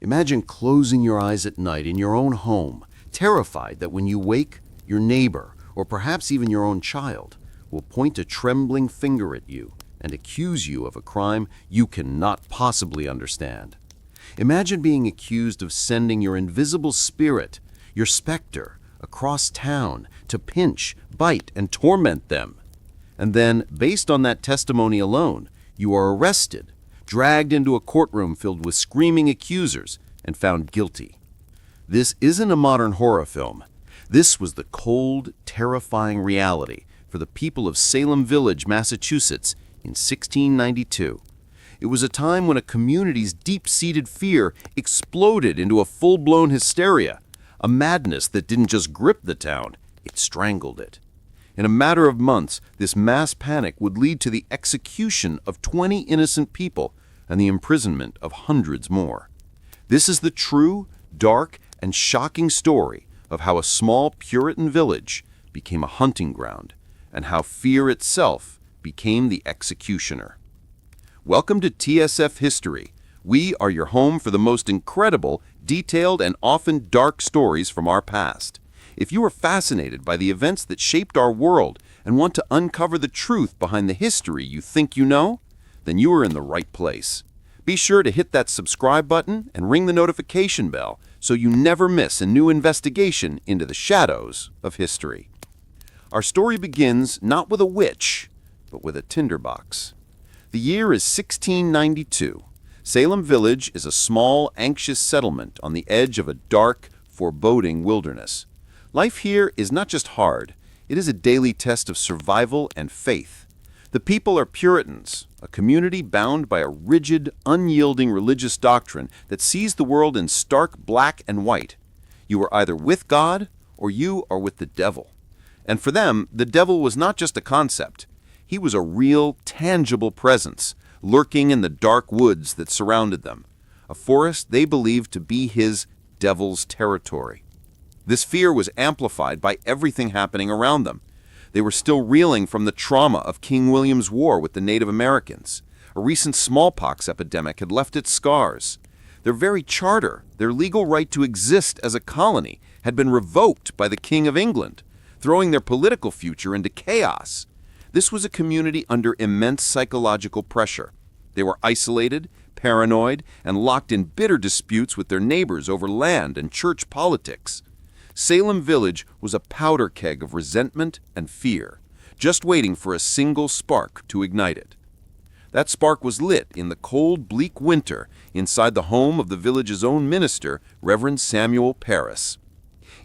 Imagine closing your eyes at night in your own home, terrified that when you wake, your neighbor, or perhaps even your own child, will point a trembling finger at you and accuse you of a crime you cannot possibly understand. Imagine being accused of sending your invisible spirit, your specter, across town to pinch, bite, and torment them. And then, based on that testimony alone, you are arrested, dragged into a courtroom filled with screaming accusers, and found guilty. This isn't a modern horror film. This was the cold, terrifying reality for the people of Salem Village, Massachusetts, in 1692. It was a time when a community's deep-seated fear exploded into a full-blown hysteria, a madness that didn't just grip the town, it strangled it. In a matter of months, this mass panic would lead to the execution of 20 innocent people and the imprisonment of hundreds more. This is the true, dark, and shocking story of how a small Puritan village became a hunting ground and how fear itself became the executioner. Welcome to TSF History. We are your home for the most incredible, detailed, and often dark stories from our past. If you are fascinated by the events that shaped our world and want to uncover the truth behind the history you think you know, then you are in the right place. Be sure to hit that subscribe button and ring the notification bell so you never miss a new investigation into the shadows of history. Our story begins not with a witch, but with a tinderbox. The year is 1692. Salem Village is a small, anxious settlement on the edge of a dark, foreboding wilderness. Life here is not just hard, it is a daily test of survival and faith. The people are Puritans, a community bound by a rigid, unyielding religious doctrine that sees the world in stark black and white. You are either with God or you are with the devil. And for them, the devil was not just a concept. He was a real, tangible presence, lurking in the dark woods that surrounded them, a forest they believed to be his devil's territory. This fear was amplified by everything happening around them. They were still reeling from the trauma of King William's War with the Native Americans. A recent smallpox epidemic had left its scars. Their very charter, their legal right to exist as a colony, had been revoked by the King of England, throwing their political future into chaos. This was a community under immense psychological pressure. They were isolated, paranoid, and locked in bitter disputes with their neighbors over land and church politics. Salem Village was a powder keg of resentment and fear, just waiting for a single spark to ignite it. That spark was lit in the cold, bleak winter inside the home of the village's own minister, Reverend Samuel Parris.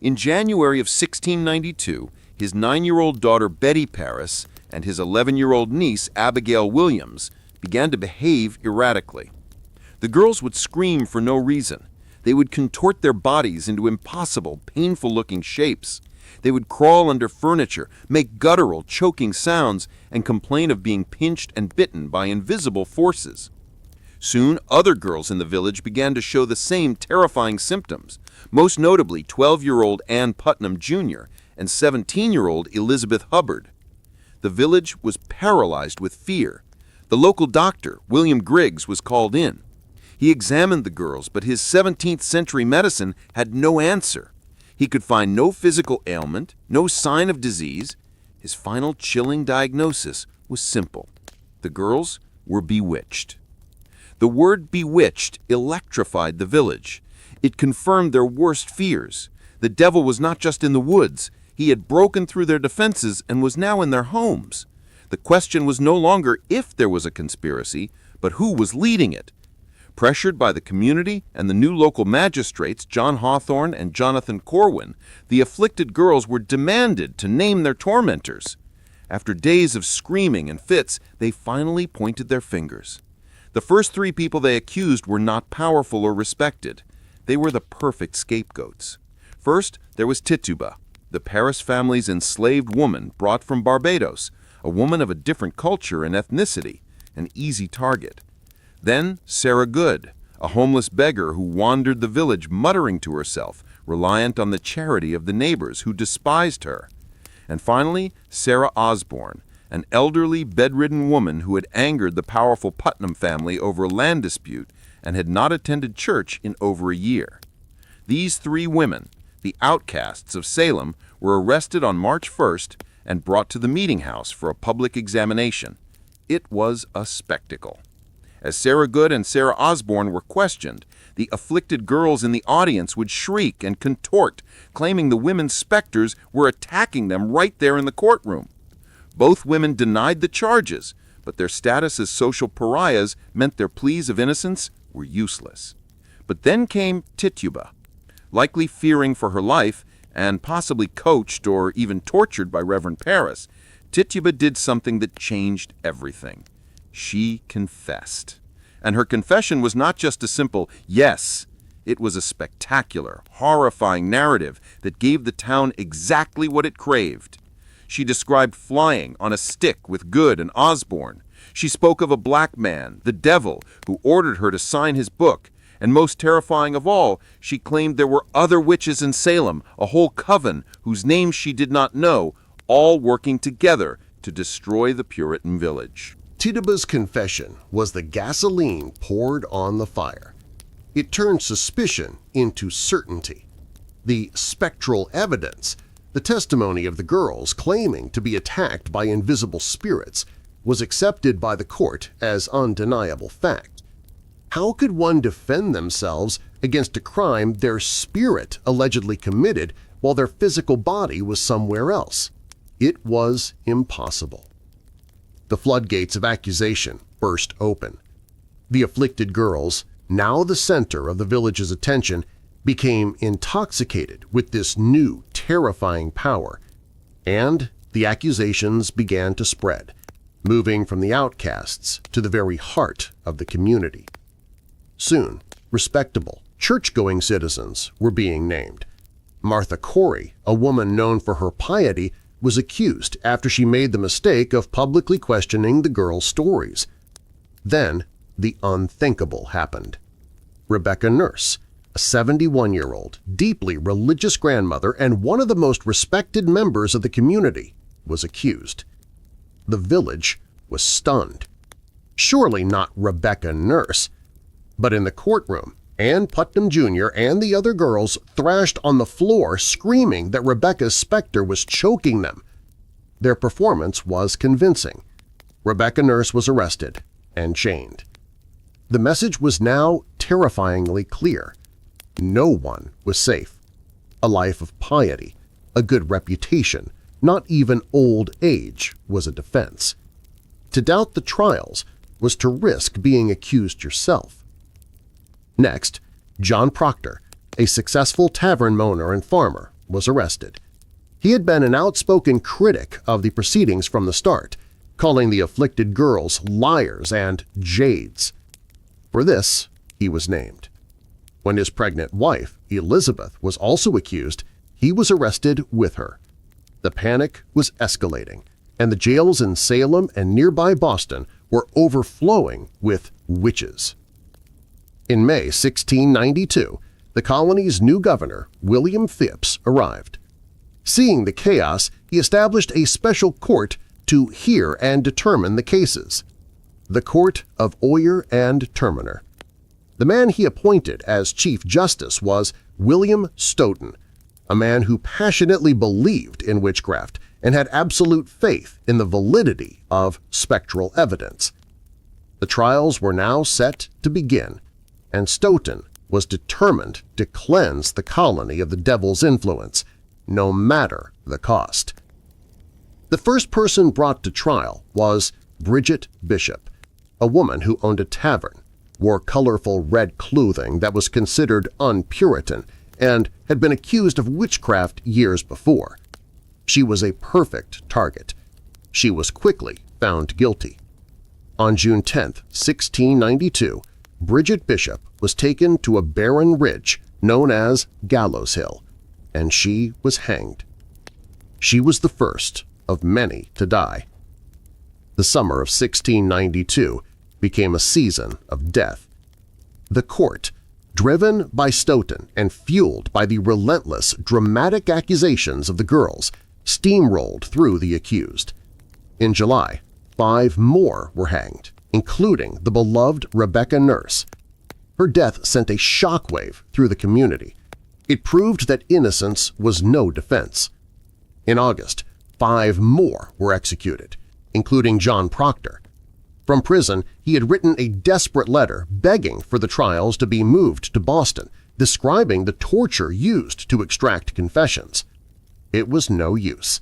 In January of 1692, his 9-year-old daughter Betty Parris and his 11-year-old niece Abigail Williams began to behave erratically. The girls would scream for no reason. They would contort their bodies into impossible, painful-looking shapes. They would crawl under furniture, make guttural, choking sounds, and complain of being pinched and bitten by invisible forces. Soon, other girls in the village began to show the same terrifying symptoms, most notably 12-year-old Ann Putnam Jr. and 17-year-old Elizabeth Hubbard. The village was paralyzed with fear. The local doctor, William Griggs, was called in. He examined the girls, but his 17th century medicine had no answer. He could find no physical ailment, no sign of disease. His final chilling diagnosis was simple. The girls were bewitched. The word bewitched electrified the village. It confirmed their worst fears. The devil was not just in the woods. He had broken through their defenses and was now in their homes. The question was no longer if there was a conspiracy, but who was leading it. Pressured by the community and the new local magistrates, John Hawthorne and Jonathan Corwin, the afflicted girls were demanded to name their tormentors. After days of screaming and fits, they finally pointed their fingers. The first 3 people they accused were not powerful or respected. They were the perfect scapegoats. First, there was Tituba, the Parris family's enslaved woman brought from Barbados, a woman of a different culture and ethnicity, an easy target. Then Sarah Good, a homeless beggar who wandered the village muttering to herself, reliant on the charity of the neighbors who despised her. And finally, Sarah Osborne, an elderly, bedridden woman who had angered the powerful Putnam family over a land dispute and had not attended church in over a year. These 3 women, the outcasts of Salem, were arrested on March 1st and brought to the meeting house for a public examination. It was a spectacle. As Sarah Good and Sarah Osborne were questioned, the afflicted girls in the audience would shriek and contort, claiming the women's specters were attacking them right there in the courtroom. Both women denied the charges, but their status as social pariahs meant their pleas of innocence were useless. But then came Tituba. Likely fearing for her life, and possibly coached or even tortured by Reverend Parris, Tituba did something that changed everything. She confessed. And her confession was not just a simple yes. It was a spectacular, horrifying narrative that gave the town exactly what it craved. She described flying on a stick with Good and Osborne. She spoke of a black man, the devil, who ordered her to sign his book. And most terrifying of all, she claimed there were other witches in Salem, a whole coven whose names she did not know, all working together to destroy the Puritan village. Tituba's confession was the gasoline poured on the fire. It turned suspicion into certainty. The spectral evidence, the testimony of the girls claiming to be attacked by invisible spirits, was accepted by the court as undeniable fact. How could one defend themselves against a crime their spirit allegedly committed while their physical body was somewhere else? It was impossible. The floodgates of accusation burst open. The afflicted girls, now the center of the village's attention, became intoxicated with this new, terrifying power, and the accusations began to spread, moving from the outcasts to the very heart of the community. Soon, respectable, church-going citizens were being named. Martha Corey, a woman known for her piety, was accused after she made the mistake of publicly questioning the girls' stories. Then, the unthinkable happened. Rebecca Nurse, a 71-year-old, deeply religious grandmother and one of the most respected members of the community, was accused. The village was stunned. Surely not Rebecca Nurse. But in the courtroom, Ann Putnam Jr. and the other girls thrashed on the floor screaming that Rebecca's specter was choking them. Their performance was convincing. Rebecca Nurse was arrested and chained. The message was now terrifyingly clear. No one was safe. A life of piety, a good reputation, not even old age was a defense. To doubt the trials was to risk being accused yourself. Next, John Proctor, a successful tavern owner and farmer, was arrested. He had been an outspoken critic of the proceedings from the start, calling the afflicted girls liars and jades. For this, he was named. When his pregnant wife, Elizabeth, was also accused, he was arrested with her. The panic was escalating, and the jails in Salem and nearby Boston were overflowing with witches. In May 1692, the colony's new governor, William Phips, arrived. Seeing the chaos, he established a special court to hear and determine the cases, the Court of Oyer and Terminer. The man he appointed as Chief Justice was William Stoughton, a man who passionately believed in witchcraft and had absolute faith in the validity of spectral evidence. The trials were now set to begin, and Stoughton was determined to cleanse the colony of the devil's influence, no matter the cost. The first person brought to trial was Bridget Bishop, a woman who owned a tavern, wore colorful red clothing that was considered un-Puritan, and had been accused of witchcraft years before. She was a perfect target. She was quickly found guilty. On June 10, 1692, Bridget Bishop was taken to a barren ridge known as Gallows Hill, and she was hanged. She was the first of many to die. The summer of 1692 became a season of death. The court, driven by Stoughton and fueled by the relentless, dramatic accusations of the girls, steamrolled through the accused. In July, 5 more were hanged, including the beloved Rebecca Nurse. Her death sent a shockwave through the community. It proved that innocence was no defense. In August, 5 more were executed, including John Proctor. From prison, he had written a desperate letter begging for the trials to be moved to Boston, describing the torture used to extract confessions. It was no use.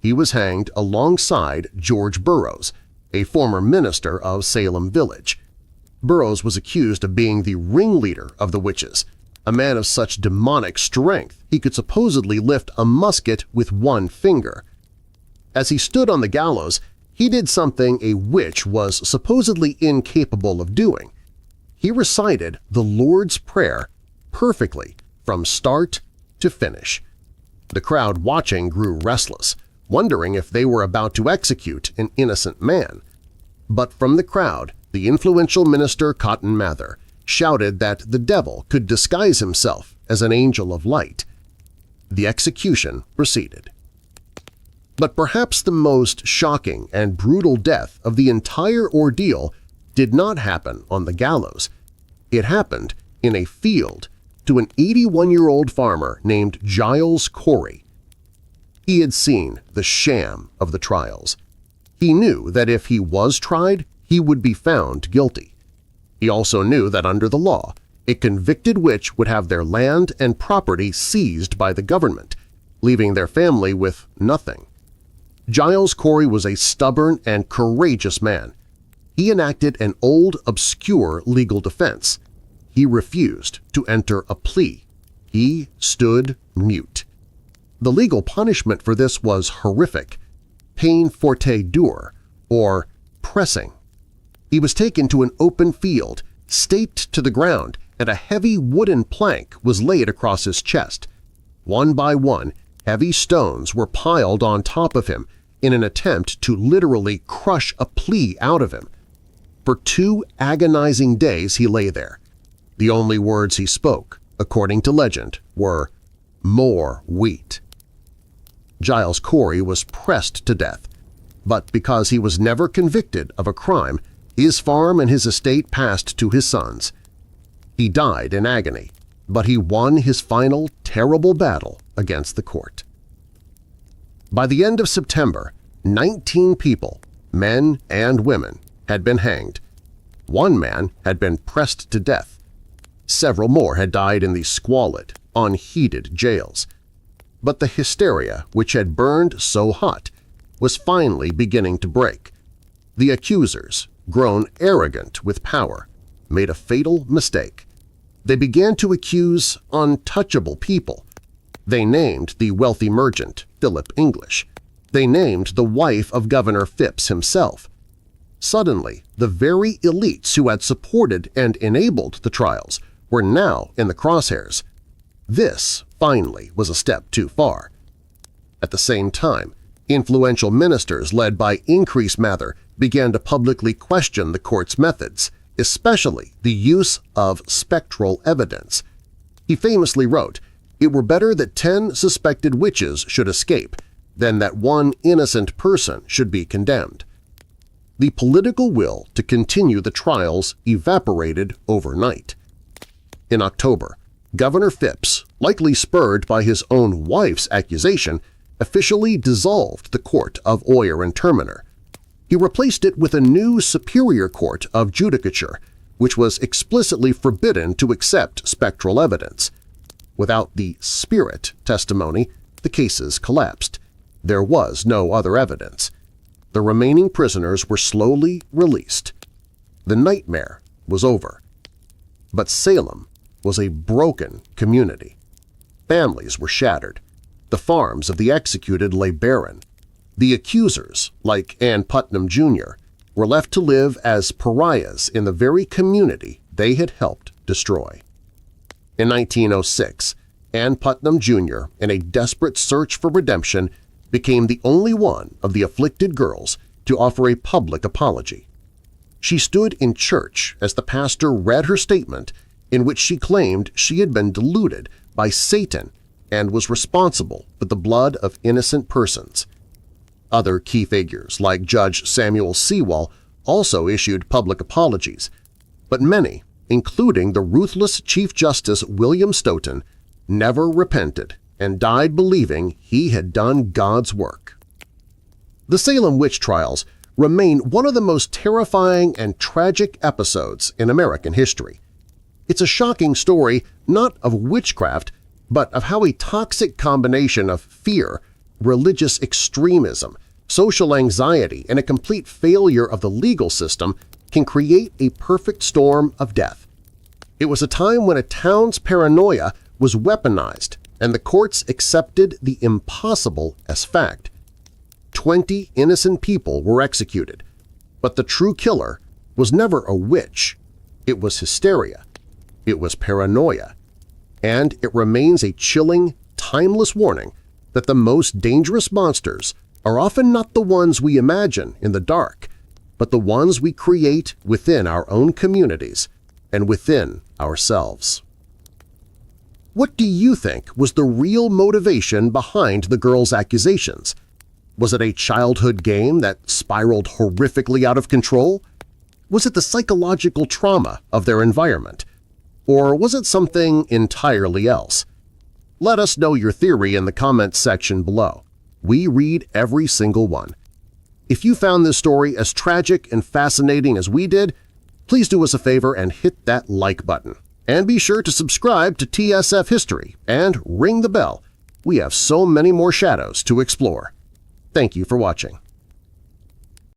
He was hanged alongside George Burroughs, a former minister of Salem Village. Burroughs was accused of being the ringleader of the witches, a man of such demonic strength he could supposedly lift a musket with one finger. As he stood on the gallows, he did something a witch was supposedly incapable of doing. He recited the Lord's Prayer perfectly from start to finish. The crowd watching grew restless, wondering if they were about to execute an innocent man. But from the crowd, the influential minister Cotton Mather shouted that the devil could disguise himself as an angel of light. The execution proceeded. But perhaps the most shocking and brutal death of the entire ordeal did not happen on the gallows. It happened in a field to an 81-year-old farmer named Giles Corey. He had seen the sham of the trials. He knew that if he was tried, he would be found guilty. He also knew that under the law, a convicted witch would have their land and property seized by the government, leaving their family with nothing. Giles Corey was a stubborn and courageous man. He enacted an old, obscure legal defense. He refused to enter a plea. He stood mute. The legal punishment for this was horrific, peine forte dure, or pressing. He was taken to an open field, staked to the ground, and a heavy wooden plank was laid across his chest. One by one, heavy stones were piled on top of him in an attempt to literally crush a plea out of him. For 2 agonizing days he lay there. The only words he spoke, according to legend, were, "More wheat." Giles Corey was pressed to death, but because he was never convicted of a crime, his farm and his estate passed to his sons. He died in agony, but he won his final terrible battle against the court. By the end of September, 19 people, men and women, had been hanged. 1 man had been pressed to death. Several more had died in the squalid, unheated jails. But the hysteria, which had burned so hot, was finally beginning to break. The accusers, grown arrogant with power, made a fatal mistake. They began to accuse untouchable people. They named the wealthy merchant, Philip English. They named the wife of Governor Phipps himself. Suddenly, the very elites who had supported and enabled the trials were now in the crosshairs. This, finally, was a step too far. At the same time, influential ministers led by Increase Mather began to publicly question the court's methods, especially the use of spectral evidence. He famously wrote, "It were better that 10 suspected witches should escape than that 1 innocent person should be condemned." The political will to continue the trials evaporated overnight. In October, Governor Phipps, likely spurred by his own wife's accusation, officially dissolved the Court of Oyer and Terminer. He replaced it with a new Superior Court of Judicature, which was explicitly forbidden to accept spectral evidence. Without the spirit testimony, the cases collapsed. There was no other evidence. The remaining prisoners were slowly released. The nightmare was over. But Salem was a broken community. Families were shattered. The farms of the executed lay barren. The accusers, like Ann Putnam, Jr., were left to live as pariahs in the very community they had helped destroy. In 1906, Ann Putnam, Jr., in a desperate search for redemption, became the only one of the afflicted girls to offer a public apology. She stood in church as the pastor read her statement in which she claimed she had been deluded by Satan and was responsible for the blood of innocent persons. Other key figures like Judge Samuel Sewall also issued public apologies, but many, including the ruthless Chief Justice William Stoughton, never repented and died believing he had done God's work. The Salem witch trials remain one of the most terrifying and tragic episodes in American history. It's a shocking story not of witchcraft, but of how a toxic combination of fear, religious extremism, social anxiety, and a complete failure of the legal system can create a perfect storm of death. It was a time when a town's paranoia was weaponized and the courts accepted the impossible as fact. 20 innocent people were executed, but the true killer was never a witch. It was hysteria. It was paranoia. And it remains a chilling, timeless warning that the most dangerous monsters are often not the ones we imagine in the dark, but the ones we create within our own communities and within ourselves. What do you think was the real motivation behind the girls' accusations? Was it a childhood game that spiraled horrifically out of control? Was it the psychological trauma of their environment? Or was it something entirely else? Let us know your theory in the comments section below. We read every single one. If you found this story as tragic and fascinating as we did, please do us a favor and hit that like button. And be sure to subscribe to TSF History and ring the bell. We have so many more shadows to explore. Thank you for watching.